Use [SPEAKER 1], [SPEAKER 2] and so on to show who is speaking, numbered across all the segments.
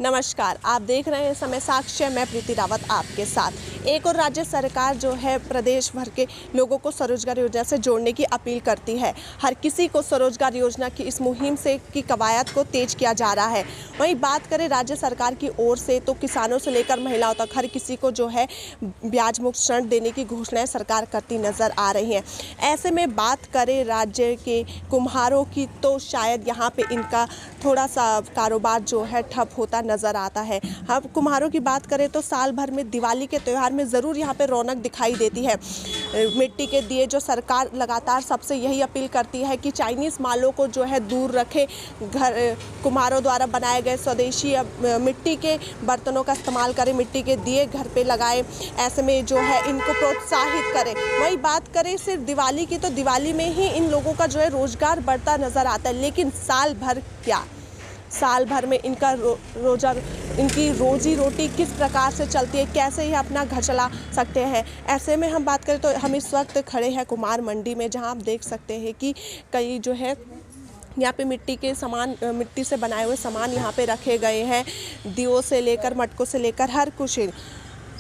[SPEAKER 1] नमस्कार, आप देख रहे हैं समय साक्ष्य। मैं प्रीति रावत आपके साथ। एक और राज्य सरकार जो है प्रदेश भर के लोगों को स्वरोजगार योजना से जोड़ने की अपील करती है। हर किसी को स्वरोजगार योजना की इस मुहिम से की कवायद को तेज किया जा रहा है। वहीं बात करें राज्य सरकार की ओर से तो किसानों से लेकर महिलाओं तक हर किसी को जो है ब्याज मुक्त ऋण देने की घोषणाएं सरकार करती नजर आ रही है। ऐसे में बात करें राज्य के कुम्हारों की तो शायद यहाँ पे इनका थोड़ा सा कारोबार जो है ठप होता नज़र आता है। हम कुम्हारों की बात करें तो साल भर में दिवाली के त्यौहार में ज़रूर यहाँ पे रौनक दिखाई देती है। मिट्टी के दिए जो सरकार लगातार सबसे यही अपील करती है कि चाइनीज़ मालों को जो है दूर रखे, घर कुम्हारों द्वारा बनाए गए स्वदेशी मिट्टी के बर्तनों का इस्तेमाल करें, मिट्टी के दिए घर पे लगाएं। ऐसे में जो है इनको प्रोत्साहित करें। वही बात करें सिर्फ दिवाली की तो दिवाली में ही इन लोगों का जो है रोजगार बढ़ता नज़र आता है, लेकिन साल भर क्या, साल भर में इनका इनकी रोजी रोटी किस प्रकार से चलती है, कैसे ये अपना घर चला सकते हैं। ऐसे में हम बात करें तो हम इस वक्त खड़े हैं कुम्हार मंडी में, जहां आप देख सकते हैं कि कई जो है यहाँ पे मिट्टी के सामान, मिट्टी से बनाए हुए सामान यहाँ पे रखे गए हैं। दियों से लेकर मटकों से लेकर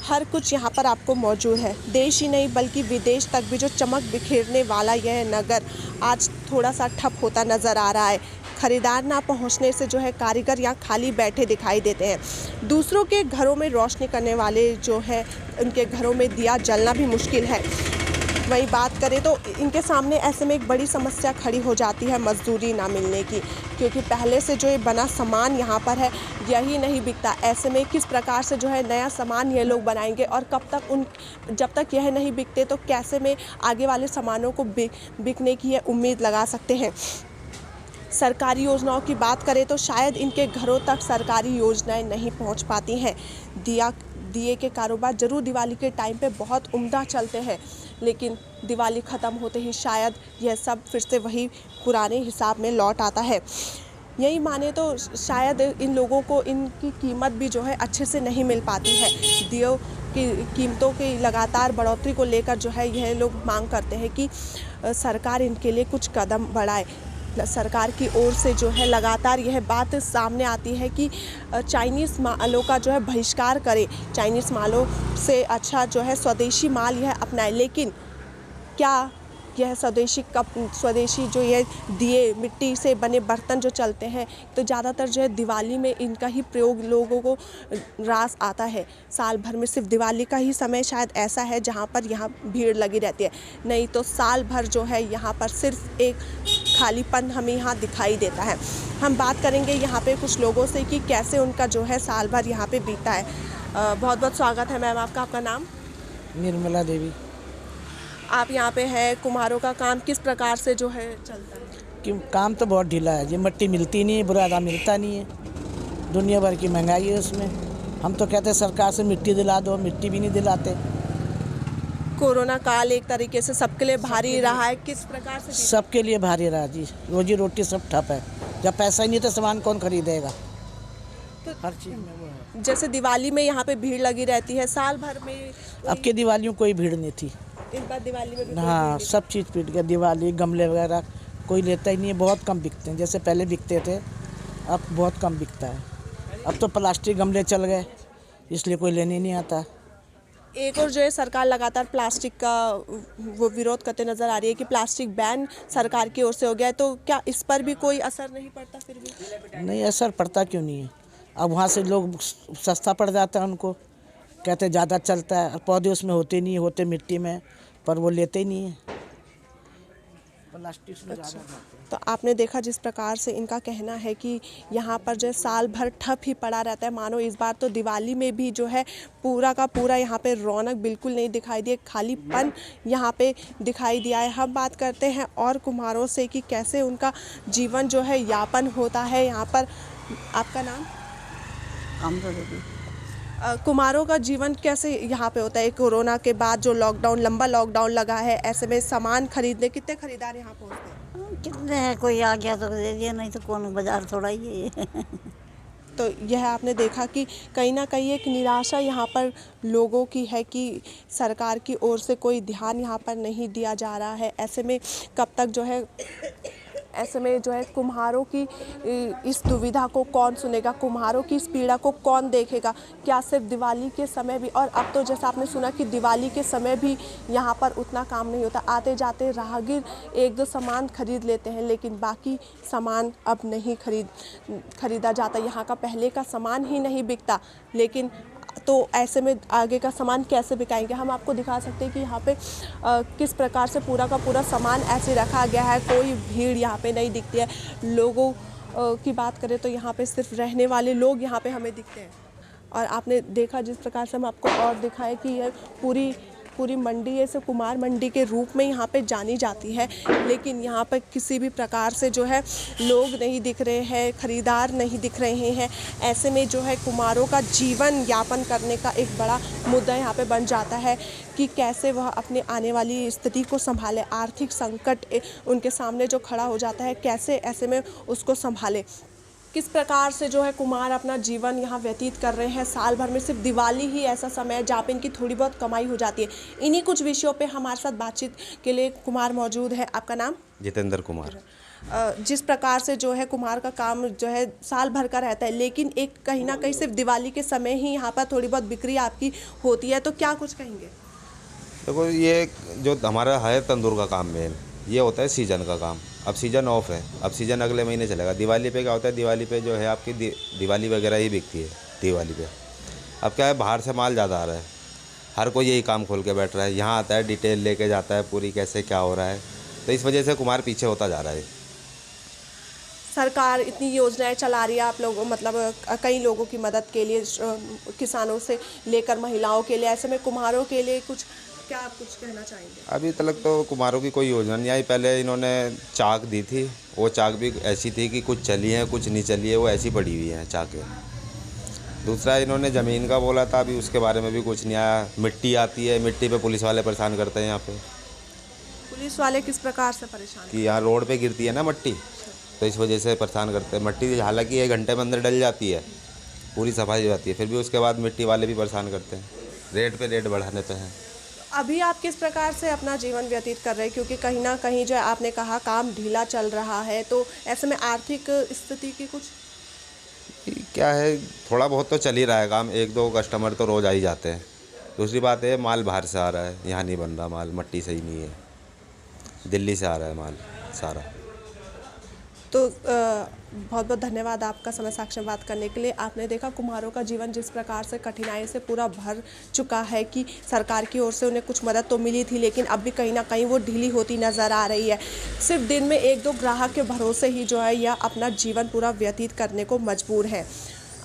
[SPEAKER 1] हर कुछ यहाँ पर आपको मौजूद है। देश ही नहीं बल्कि विदेश तक भी जो चमक बिखेरने वाला यह नगर आज थोड़ा सा ठप होता नज़र आ रहा है। खरीदार ना पहुँचने से जो है कारीगर यहाँ खाली बैठे दिखाई देते हैं। दूसरों के घरों में रोशनी करने वाले जो है उनके घरों में दिया जलना भी मुश्किल है। वही बात करें तो इनके सामने ऐसे में एक बड़ी समस्या खड़ी हो जाती है मजदूरी ना मिलने की, क्योंकि पहले से जो ये बना सामान यहाँ पर है यही नहीं बिकता। ऐसे में किस प्रकार से जो है नया सामान ये लोग बनाएंगे और कब तक जब तक यह नहीं बिकते तो कैसे में आगे वाले सामानों को बिकने की ये उम्मीद लगा सकते हैं। सरकारी योजनाओं की बात करें तो शायद इनके घरों तक सरकारी योजनाएं नहीं पहुंच पाती हैं। दिए के कारोबार जरूर दिवाली के टाइम पे बहुत उम्दा चलते हैं, लेकिन दिवाली ख़त्म होते ही शायद यह सब फिर से वही पुराने हिसाब में लौट आता है। यही माने तो शायद इन लोगों को इनकी कीमत भी जो है अच्छे से नहीं मिल पाती है। दियों की कीमतों की लगातार बढ़ोतरी को लेकर जो है यह लोग मांग करते हैं कि सरकार इनके लिए कुछ कदम बढ़ाए। सरकार की ओर से जो है लगातार यह बात सामने आती है कि चाइनीज़ मालों का जो है बहिष्कार करे, चाइनीज़ मालों से अच्छा जो है स्वदेशी माल यह अपनाए। लेकिन क्या यह स्वदेशी जो ये दिए मिट्टी से बने बर्तन जो चलते हैं तो ज़्यादातर जो है दिवाली में इनका ही प्रयोग लोगों को रास आता है। साल भर में सिर्फ दिवाली का ही समय शायद ऐसा है जहाँ पर यहाँ भीड़ लगी रहती है, नहीं तो साल भर जो है यहाँ पर सिर्फ एक खालीपन हमें यहाँ दिखाई देता है। हम बात करेंगे यहाँ पे कुछ लोगों से कि कैसे उनका जो है साल भर यहाँ पे बीता है। बहुत बहुत स्वागत है मैम आपका। आपका नाम?
[SPEAKER 2] निर्मला देवी।
[SPEAKER 1] आप यहाँ पे है, कुम्हारों का काम किस प्रकार से जो है चलता है?
[SPEAKER 2] कि काम तो बहुत ढीला है, ये मिट्टी मिलती नहीं है, बुरादा मिलता नहीं है, दुनिया भर की महंगाई है उसमें। हम तो कहते हैं सरकार से मिट्टी दिला दो, मिट्टी भी नहीं दिलाते।
[SPEAKER 1] कोरोना काल एक तरीके से सबके लिए भारी रहा है, किस प्रकार से?
[SPEAKER 2] सबके लिए भारी रहा जी, रोजी रोटी सब ठप है। जब पैसा ही नहीं तो सामान कौन खरीदेगा?
[SPEAKER 1] तो
[SPEAKER 2] हर चीज़ में वो है।
[SPEAKER 1] जैसे दिवाली में यहाँ पे भीड़ लगी रहती है, साल भर में
[SPEAKER 2] अब की दिवाली में कोई भीड़ नहीं थी।
[SPEAKER 1] इस बार दिवाली में भी
[SPEAKER 2] हाँ, सब चीज़ पीट गया। दिवाली गमले वगैरह कोई लेता ही नहीं है, बहुत कम बिकते हैं। जैसे पहले बिकते थे अब बहुत कम बिकता है। अब तो प्लास्टिक गमले चल गए, इसलिए कोई लेने नहीं आता।
[SPEAKER 1] एक और जो है सरकार लगातार प्लास्टिक का वो विरोध करते नज़र आ रही है कि प्लास्टिक बैन सरकार की ओर से हो गया है, तो क्या इस पर भी कोई असर नहीं पड़ता? फिर भी
[SPEAKER 2] नहीं, असर पड़ता क्यों नहीं है? अब वहाँ से लोग सस्ता पड़ जाता है उनको, कहते ज़्यादा चलता है। पौधे उसमें होते नहीं, होते मिट्टी में, पर वो लेते ही नहीं है। प्लास्टिक में ज़्यादा जाते हैं।
[SPEAKER 1] तो आपने देखा जिस प्रकार से इनका कहना है कि यहाँ पर जो है साल भर ठप ही पड़ा रहता है। मानो इस बार तो दिवाली में भी जो है पूरा का पूरा यहाँ पे रौनक बिल्कुल नहीं दिखाई दी, खालीपन यहाँ पे दिखाई दिया है। हम बात करते हैं और कुम्हारों से कि कैसे उनका जीवन जो है यापन होता है यहाँ पर। आपका नाम? कुम्हारों का जीवन कैसे यहाँ पे होता है? कोरोना के बाद जो लंबा लॉकडाउन लगा है, ऐसे में सामान खरीदने कितने खरीदार यहाँ पहुँचते हैं?
[SPEAKER 3] कितने हैं, कोई आ गया तो दे दिया, नहीं तो कौन बाजार थोड़ा ही है।
[SPEAKER 1] तो यह आपने देखा कि कहीं ना कहीं एक निराशा यहाँ पर लोगों की है कि सरकार की ओर से कोई ध्यान यहाँ पर नहीं दिया जा रहा है। ऐसे में कब तक जो है ऐसे में जो है कुम्हारों की इस दुविधा को कौन सुनेगा, कुम्हारों की इस पीड़ा को कौन देखेगा? क्या सिर्फ दिवाली के समय भी, और अब तो जैसा आपने सुना कि दिवाली के समय भी यहाँ पर उतना काम नहीं होता, आते जाते राहगीर एक दो सामान खरीद लेते हैं, लेकिन बाकी सामान अब नहीं खरीदा जाता। यहाँ का पहले का सामान ही नहीं बिकता, लेकिन तो ऐसे में आगे का सामान कैसे बिकाएंगे? हम आपको दिखा सकते हैं कि यहाँ पे किस प्रकार से पूरा का पूरा सामान ऐसे रखा गया है, कोई भीड़ यहाँ पे नहीं दिखती है। लोगों की बात करें तो यहाँ पे सिर्फ रहने वाले लोग यहाँ पे हमें दिखते हैं। और आपने देखा जिस प्रकार से हम आपको और दिखाएं कि यह पूरी मंडी ऐसे कुमार मंडी के रूप में यहाँ पे जानी जाती है, लेकिन यहाँ पर किसी भी प्रकार से जो है लोग नहीं दिख रहे हैं, खरीदार नहीं दिख रहे हैं। ऐसे में जो है कुम्हारों का जीवन यापन करने का एक बड़ा मुद्दा यहाँ पे बन जाता है कि कैसे वह अपने आने वाली स्थिति को संभाले। आर्थिक संकट उनके सामने जो खड़ा हो जाता है, कैसे ऐसे में उसको संभाले, किस प्रकार से जो है कुम्हार अपना जीवन यहाँ व्यतीत कर रहे हैं। साल भर में सिर्फ दिवाली ही ऐसा समय है जहाँ पे इनकी थोड़ी बहुत कमाई हो जाती है। इन्हीं कुछ विषयों पे हमारे साथ बातचीत के लिए कुम्हार मौजूद है। आपका नाम?
[SPEAKER 4] जितेंद्र कुमार।
[SPEAKER 1] जिस प्रकार से जो है कुम्हार का काम जो है साल भर का रहता है, लेकिन एक कहीं ना कहीं सिर्फ दिवाली के समय ही यहाँ पर थोड़ी बहुत बिक्री आपकी होती है, तो क्या कुछ कहेंगे?
[SPEAKER 4] देखो, ये जो हमारा है तंदूर का काम मेन, ये होता है सीजन का काम। अब सीज़न ऑफ है, अब सीज़न अगले महीने चलेगा। दिवाली पे क्या होता है, दिवाली पे जो है आपकी दिवाली वगैरह ही बिकती है दिवाली पे। अब क्या है, बाहर से माल ज़्यादा आ रहा है, हर कोई यही काम खोल के बैठ रहा है, यहाँ आता है डिटेल लेके जाता है पूरी, कैसे क्या हो रहा है। तो इस वजह से कुम्हार पीछे होता जा रहा है।
[SPEAKER 1] सरकार इतनी योजनाएं चला रही है, आप लोगों मतलब कई लोगों की मदद के लिए, किसानों से लेकर महिलाओं के लिए, ऐसे में कुम्हारों के लिए कुछ क्या आप कुछ कहना चाहेंगे?
[SPEAKER 4] अभी तक तो कुम्हारों की कोई योजना नहीं आई। पहले इन्होंने चाक दी थी, वो चाक भी ऐसी थी कि कुछ चली है कुछ नहीं चली है, वो ऐसी पड़ी हुई है चाकें। दूसरा इन्होंने ज़मीन का बोला था, अभी उसके बारे में भी कुछ नहीं आया। मिट्टी आती है, मिट्टी पे पुलिस वाले परेशान करते हैं। यहाँ पे
[SPEAKER 1] पुलिस वाले किस प्रकार से परेशान?
[SPEAKER 4] कि यहाँ रोड पे गिरती है ना मट्टी, तो इस वजह से परेशान करते हैं। मट्टी हालांकि 1 घंटे में अंदर डल जाती है, पूरी सफाई हो जाती है, फिर भी उसके बाद मिट्टी वाले भी परेशान करते हैं, रेट पे रेट बढ़ाने पे हैं।
[SPEAKER 1] अभी आप किस प्रकार से अपना जीवन व्यतीत कर रहे हैं? क्योंकि कहीं ना कहीं जो है आपने कहा काम ढीला चल रहा है, तो ऐसे में आर्थिक स्थिति की कुछ
[SPEAKER 4] क्या है, थोड़ा बहुत तो चल ही रहा है काम। 1-2 कस्टमर तो रोज़ आ ही जाते हैं। दूसरी बात है, माल बाहर से आ रहा है, यहाँ नहीं बन रहा माल, मट्टी सही नहीं है, दिल्ली से आ रहा है माल सारा।
[SPEAKER 1] तो बहुत बहुत धन्यवाद आपका समय साक्ष्य में बात करने के लिए। आपने देखा कुम्हारों का जीवन जिस प्रकार से कठिनाई से पूरा भर चुका है कि सरकार की ओर से उन्हें कुछ मदद तो मिली थी, लेकिन अब भी कहीं ना कहीं वो ढीली होती नज़र आ रही है। सिर्फ दिन में 1-2 ग्राहक के भरोसे ही जो है यह अपना जीवन पूरा व्यतीत करने को मजबूर है।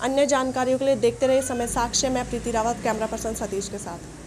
[SPEAKER 1] अन्य जानकारियों के लिए देखते रहिए समय साक्ष्य। मैं प्रीति रावत, कैमरा पर्सन सतीश के साथ।